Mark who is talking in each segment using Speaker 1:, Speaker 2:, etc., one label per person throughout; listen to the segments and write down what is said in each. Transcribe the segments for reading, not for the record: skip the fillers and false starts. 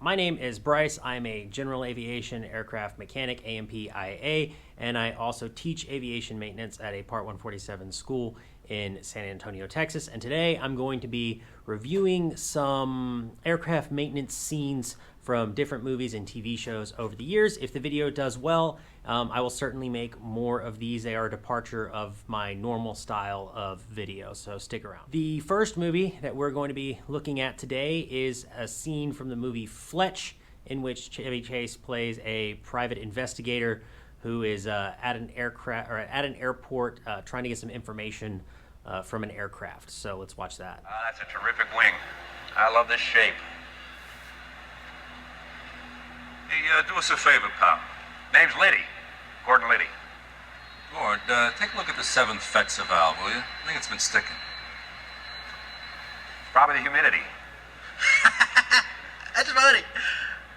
Speaker 1: My name is Bryce. I'm a general aviation aircraft mechanic, AMPIA, and I also teach aviation maintenance at a Part 147 school in San Antonio, Texas. And today I'm going to be reviewing some aircraft maintenance scenes from different movies and TV shows over the years. If the video does well, I will certainly make more of these. They are a departure of my normal style of video, so stick around. The first movie that we're going to be looking at today is a scene from the movie Fletch, in which Chevy Chase plays a private investigator who is at an airport trying to get some information from an aircraft. So let's watch that.
Speaker 2: That's a terrific wing. I love this shape.
Speaker 3: Hey, do us a favor, pal.
Speaker 2: Name's Liddy. Gordon Liddy.
Speaker 3: Lord, take a look at the 7th Fetzer valve, will you? I think it's been sticking.
Speaker 2: Probably the humidity.
Speaker 4: That's funny.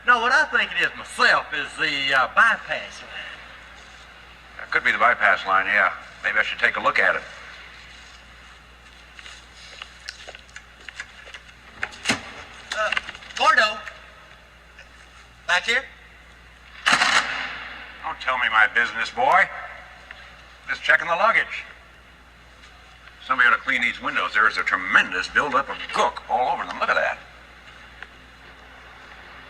Speaker 4: No, what I think it is myself is the bypass line.
Speaker 2: That could be the bypass line, yeah. Maybe I should take a look at it.
Speaker 4: Gordo. Back here?
Speaker 2: Don't tell me my business, boy. Just checking the luggage. Somebody ought to clean these windows. There is a tremendous buildup of gook all over them. Look at that.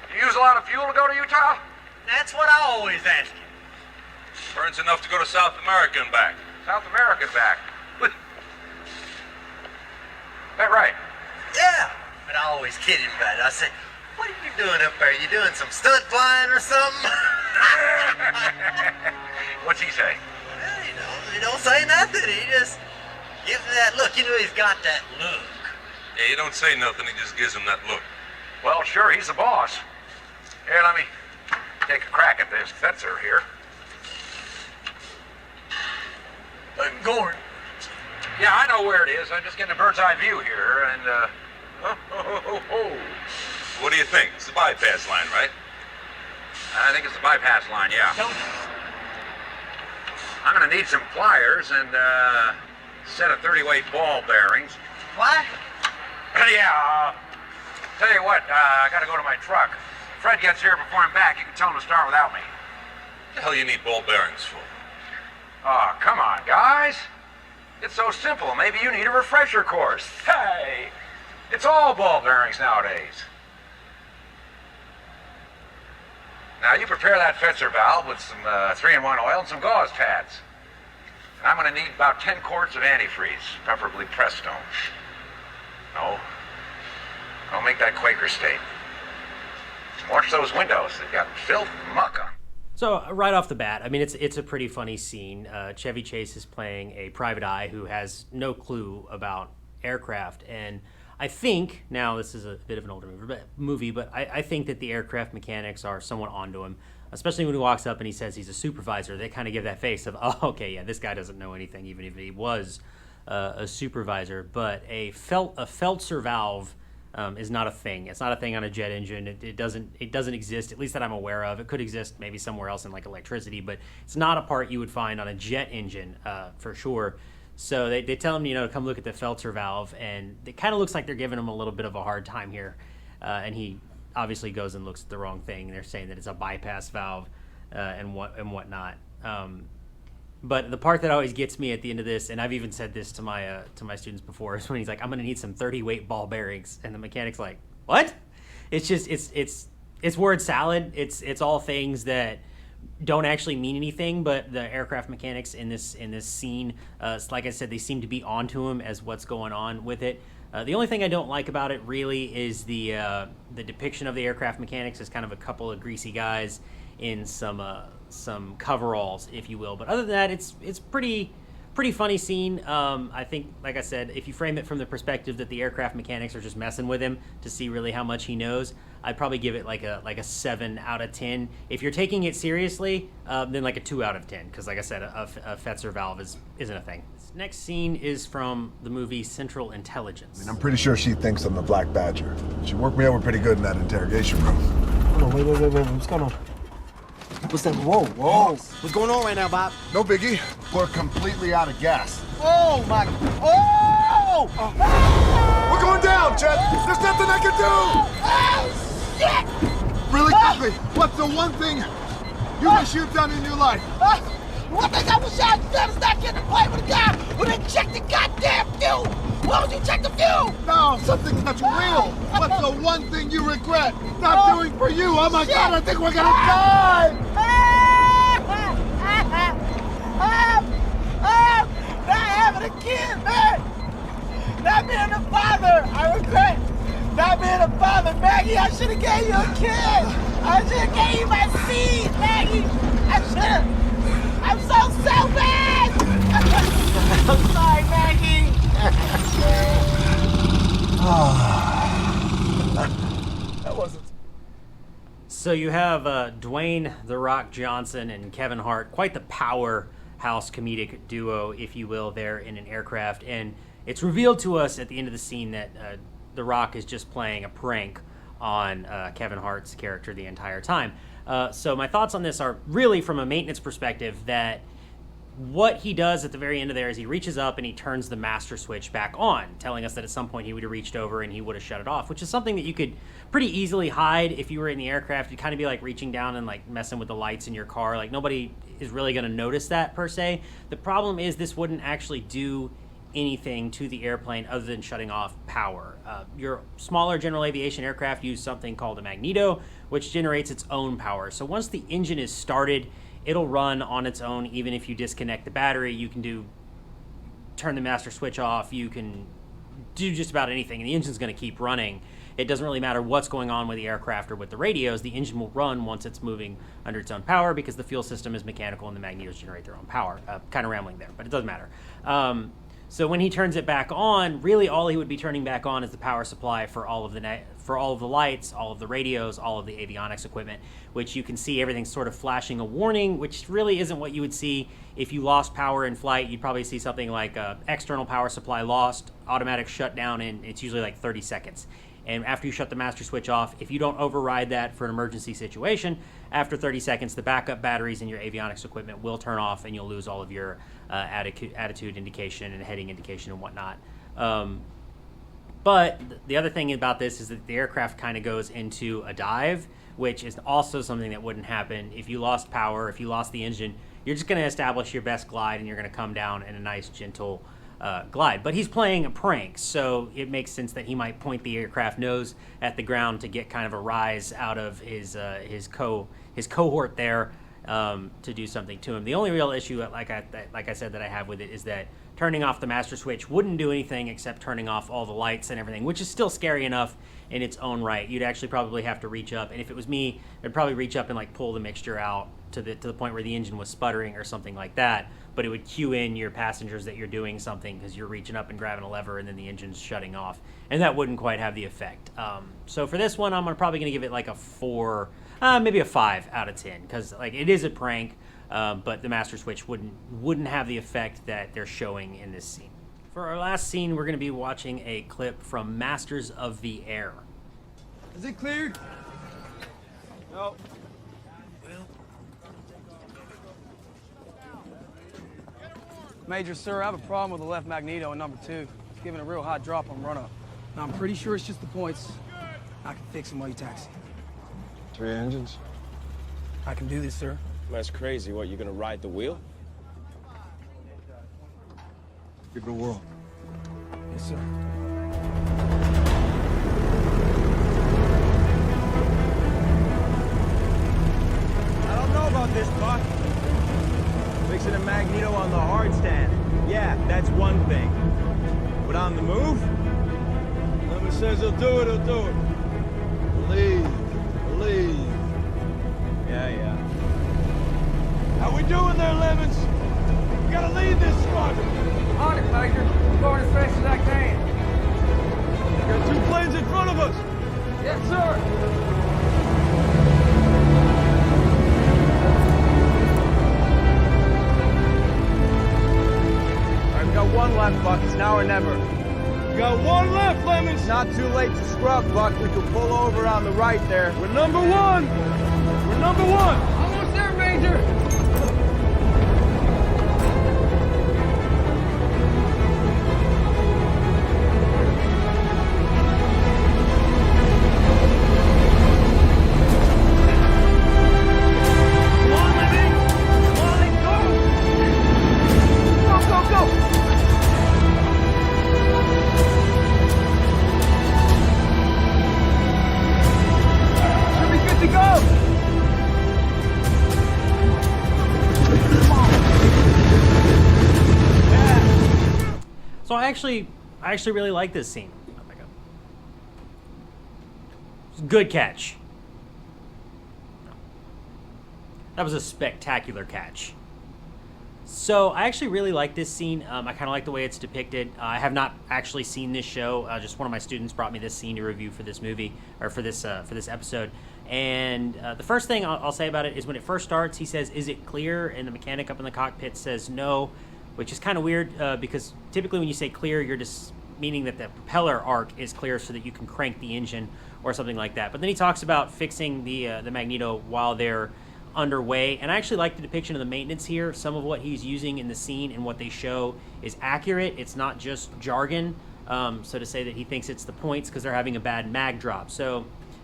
Speaker 2: You use a lot of fuel to go to Utah?
Speaker 4: That's what I always ask you.
Speaker 3: Burns enough to go to South America and back.
Speaker 2: South American back. Is that right?
Speaker 4: Yeah. But I always kid him about it. I say, what are you doing up there? You doing some stunt flying or something?
Speaker 2: What's he say?
Speaker 4: Well, he don't say nothing. He just gives me that look. You know he's got that look.
Speaker 3: Yeah, you don't say nothing, he just gives him that look.
Speaker 2: Well, sure, he's the boss. Here, let me take a crack at this Fetzer here.
Speaker 4: Gordon.
Speaker 2: Yeah, I know where it is. I'm just getting a bird's eye view here, and,
Speaker 3: What do you think? It's the bypass line, right?
Speaker 2: I think it's the bypass line, yeah.
Speaker 4: Don't
Speaker 2: I'm gonna need some pliers and, set of 30-weight ball bearings.
Speaker 4: Why?
Speaker 2: Yeah, tell you what, I gotta go to my truck. If Fred gets here before I'm back, you can tell him to start without me.
Speaker 3: What the hell you need ball bearings for?
Speaker 2: Oh, come on, guys. It's so simple. Maybe you need a refresher course. Hey, it's all ball bearings nowadays. Now, you prepare that Fetzer valve with some 3-in-1 oil and some gauze pads. And I'm going to need about 10 quarts of antifreeze, preferably Prestone. No, don't make that Quaker stain. Watch those windows. They've got filth and muck on.
Speaker 1: So right off the bat, I mean, it's a pretty funny scene. Chevy Chase is playing a private eye who has no clue about aircraft, and I think, now this is a bit of an older movie, but I think that the aircraft mechanics are somewhat onto him, especially when he walks up and he says he's a supervisor. They kind of give that face of, oh, okay, yeah, this guy doesn't know anything, even if he was a supervisor. But a Feltzer valve is not a thing. It's not a thing on a jet engine. It doesn't exist, at least that I'm aware of. It could exist maybe somewhere else in like electricity, but it's not a part you would find on a jet engine for sure. So they tell him, to come look at the Feltzer valve, and it kind of looks like they're giving him a little bit of a hard time here. And he obviously goes and looks at the wrong thing. They're saying that it's a bypass valve and whatnot. But the part that always gets me at the end of this, and I've even said this to my students before, is when he's like, "I'm going to need some 30-weight ball bearings," and the mechanic's like, "What?" It's just it's word salad. It's all things that don't actually mean anything, but the aircraft mechanics in this scene, like I said, they seem to be onto him as what's going on with it. The only thing I don't like about it really is the depiction of the aircraft mechanics as kind of a couple of greasy guys in some coveralls, if you will. But other than that, it's pretty funny scene. I think, like I said, if you frame it from the perspective that the aircraft mechanics are just messing with him to see really how much he knows, I'd probably give it like a 7 out of 10. If you're taking it seriously, then like a 2 out of 10, because like I said, a Fetzer valve isn't a thing. This next scene is from the movie Central Intelligence.
Speaker 5: I'm pretty sure she thinks I'm the Black Badger. She worked me over pretty good in that interrogation room.
Speaker 6: Hold on, wait, what's going on? What's that? Whoa. What's going on right now, Bob?
Speaker 5: No biggie. We're completely out of gas.
Speaker 6: Oh, my... Oh!
Speaker 5: We're going down, Chet! There's nothing I can do!
Speaker 6: Oh, shit!
Speaker 5: quickly, what's the one thing you wish you'd done in your life?
Speaker 7: One thing I wish I had done is not get to play with a guy who didn't check the goddamn fuel. Why would you check the fuel?
Speaker 5: No, something that's real. What's the one thing you regret not doing for you? Oh my God, I think we're gonna die!
Speaker 7: Not having a kid, man. Not being a father. I regret not being a father. Maggie, I should have gave you a kid. I should have gave you my seed, Maggie. I should have. I'm so selfish. I'm sorry, Maggie. That wasn't.
Speaker 1: So you have Dwayne "The Rock" Johnson and Kevin Hart, quite the powerhouse comedic duo, if you will, there in an aircraft. And it's revealed to us at the end of the scene that The Rock is just playing a prank on Kevin Hart's character the entire time. So my thoughts on this are really from a maintenance perspective that what he does at the very end of there is he reaches up and he turns the master switch back on, telling us that at some point he would have reached over and he would have shut it off, which is something that you could pretty easily hide if you were in the aircraft. You'd kind of be like reaching down and like messing with the lights in your car. Like nobody is really going to notice that per se. The problem is this wouldn't actually do anything to the airplane other than shutting off power. Your smaller general aviation aircraft use something called a magneto, which generates its own power. So once the engine is started, it'll run on its own even if you disconnect the battery. You can turn the master switch off, you can do just about anything, and the engine's going to keep running. It doesn't really matter what's going on with the aircraft or with the radios. The engine will run once it's moving under its own power because the fuel system is mechanical and the magnetos generate their own power. Kind of rambling there, but it doesn't matter. So when he turns it back on, really all he would be turning back on is the power supply for all of the lights, all of the radios, all of the avionics equipment, which you can see everything's sort of flashing a warning, which really isn't what you would see if you lost power in flight. You'd probably see something like external power supply lost, automatic shutdown, and it's usually like 30 seconds. And after you shut the master switch off, if you don't override that for an emergency situation, after 30 seconds, the backup batteries in your avionics equipment will turn off and you'll lose all of your attitude indication and heading indication and whatnot. But the other thing about this is that the aircraft kind of goes into a dive, which is also something that wouldn't happen if you lost power, if you lost the engine. You're just going to establish your best glide and you're going to come down in a nice, gentle glide. But he's playing a prank, so it makes sense that he might point the aircraft nose at the ground to get kind of a rise out of his cohort there to do something to him. The only real issue, like I said, that I have with it is that turning off the master switch wouldn't do anything except turning off all the lights and everything, which is still scary enough in its own right. You'd actually probably have to reach up, and if it was me, I'd probably reach up and like pull the mixture out to the point where the engine was sputtering or something like that. But it would cue in your passengers that you're doing something because you're reaching up and grabbing a lever and then the engine's shutting off, and that wouldn't quite have the effect. So for this one, I'm probably going to give it like a 4, maybe a 5 out of 10 because like it is a prank, but the master switch wouldn't have the effect that they're showing in this scene. For our last scene, we're going to be watching a clip from Masters of the Air.
Speaker 6: Is it cleared? No.
Speaker 8: Major, sir, I have a problem with the left magneto in number 2. It's giving a real hot drop on run-up. Now, I'm pretty sure it's just the points. I can fix them while you taxi.
Speaker 9: 3 engines?
Speaker 8: I can do this, sir.
Speaker 9: That's crazy. What, you gonna ride the wheel?
Speaker 5: Give it a whirl.
Speaker 8: Yes, sir.
Speaker 10: I don't know about this, Buck. Fixing a magneto on the hard stand. Yeah, that's one thing. But on the move? Whoever says he'll do it, he'll do it. Believe. Yeah. How we doing there, Lemons? We gotta lead this squadron.
Speaker 8: On it, Major. I'm going as fast as I can.
Speaker 10: Got 2 planes in front of us.
Speaker 8: Yes, sir.
Speaker 10: We got 1 left, Buck. It's now or never. We got 1 left, Lemons. It's not too late to scrub, Buck. We can pull over on the right there. We're number 1. We're number 1.
Speaker 8: Almost there, Major.
Speaker 1: actually really like this scene. Oh my God. Good catch. That was a spectacular catch. So I actually really like this scene. I kind of like the way it's depicted. I have not actually seen this show. Just one of my students brought me this scene to review for this movie, or for this episode. And the first thing I'll say about it is when it first starts, he says, "Is it clear?" And the mechanic up in the cockpit says no, which is kind of weird because typically when you say clear, you're just meaning that the propeller arc is clear so that you can crank the engine or something like that. But then he talks about fixing the Magneto while they're underway, and I actually like the depiction of the maintenance here. Some of what he's using in the scene and what they show is accurate. It's not just jargon. So to say that he thinks it's the points because they're having a bad mag drop. So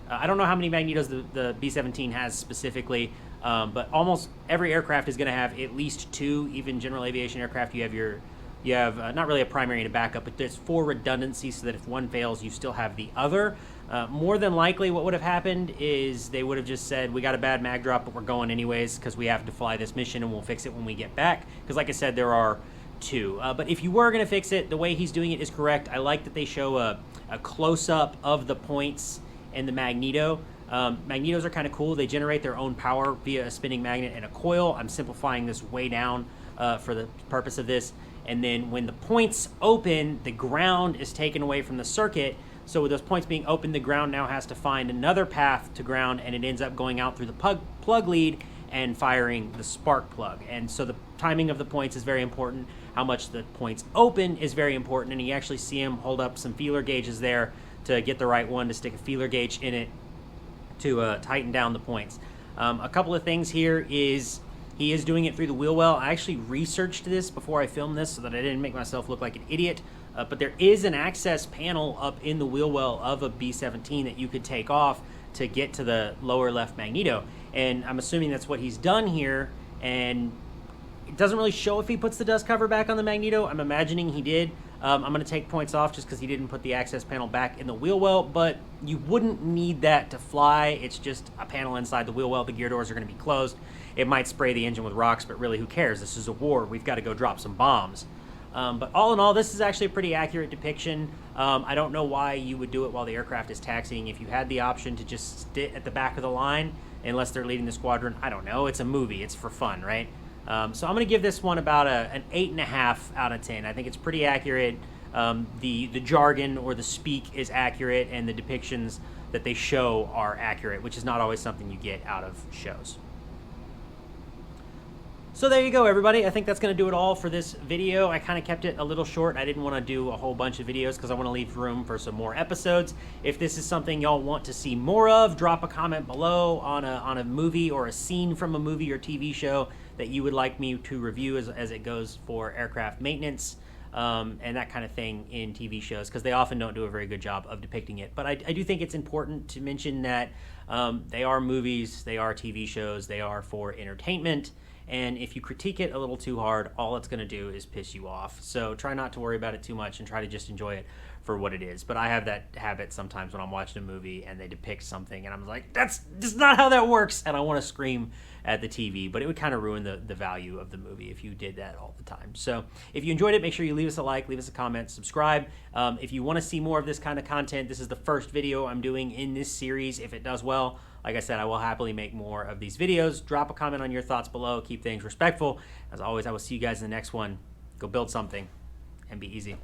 Speaker 1: I don't know how many Magnetos the B-17 has specifically, but almost every aircraft is going to have at least two. Even general aviation aircraft, you have not really a primary and a backup, but there's for redundancy so that if one fails, you still have the other. More than likely what would have happened is they would have just said, we got a bad mag drop, but we're going anyways because we have to fly this mission and we'll fix it when we get back. Because like I said, there are two. But if you were going to fix it, the way he's doing it is correct. I like that they show a close-up of the points and the Magneto. Magnetos are kind of cool. They generate their own power via a spinning magnet and a coil. I'm simplifying this way down for the purpose of this. And then when the points open, the ground is taken away from the circuit. So with those points being open, the ground now has to find another path to ground, and it ends up going out through the plug lead and firing the spark plug. And so the timing of the points is very important. How much the points open is very important, and you actually see him hold up some feeler gauges there to get the right one to stick a feeler gauge in it to tighten down the points. A couple of things here is he is doing it through the wheel well. I actually researched this before I filmed this so that I didn't make myself look like an idiot. But there is an access panel up in the wheel well of a B-17 that you could take off to get to the lower left Magneto. And I'm assuming that's what he's done here. And it doesn't really show if he puts the dust cover back on the Magneto. I'm imagining he did. I'm going to take points off just because he didn't put the access panel back in the wheel well. But you wouldn't need that to fly. It's just a panel inside the wheel well. The gear doors are going to be closed. It might spray the engine with rocks, but really, who cares? This is a war. We've got to go drop some bombs. But all in all, this is actually a pretty accurate depiction. I don't know why you would do it while the aircraft is taxiing. If you had the option to just sit at the back of the line, unless they're leading the squadron, I don't know. It's a movie. It's for fun, right? So I'm going to give this one about an 8.5 out of 10. I think it's pretty accurate. The jargon or the speak is accurate, and the depictions that they show are accurate, which is not always something you get out of shows. So there you go, everybody. I think that's going to do it all for this video. I kind of kept it a little short. I didn't want to do a whole bunch of videos because I want to leave room for some more episodes. If this is something y'all want to see more of, drop a comment below on a movie or a scene from a movie or TV show that you would like me to review as it goes for aircraft maintenance and that kind of thing in TV shows, because they often don't do a very good job of depicting it. But I do think it's important to mention that they are movies, they are TV shows, they are for entertainment. And if you critique it a little too hard, all it's going to do is piss you off. So try not to worry about it too much and try to just enjoy it for what it is. But I have that habit sometimes when I'm watching a movie and they depict something and I'm like, that's just not how that works. And I want to scream at the TV, but it would kind of ruin the value of the movie if you did that all the time. So if you enjoyed it, make sure you leave us a like, leave us a comment, subscribe. If you want to see more of this kind of content, this is the first video I'm doing in this series. If it does well, like I said, I will happily make more of these videos. Drop a comment on your thoughts below. Keep things respectful. As always, I will see you guys in the next one. Go build something and be easy.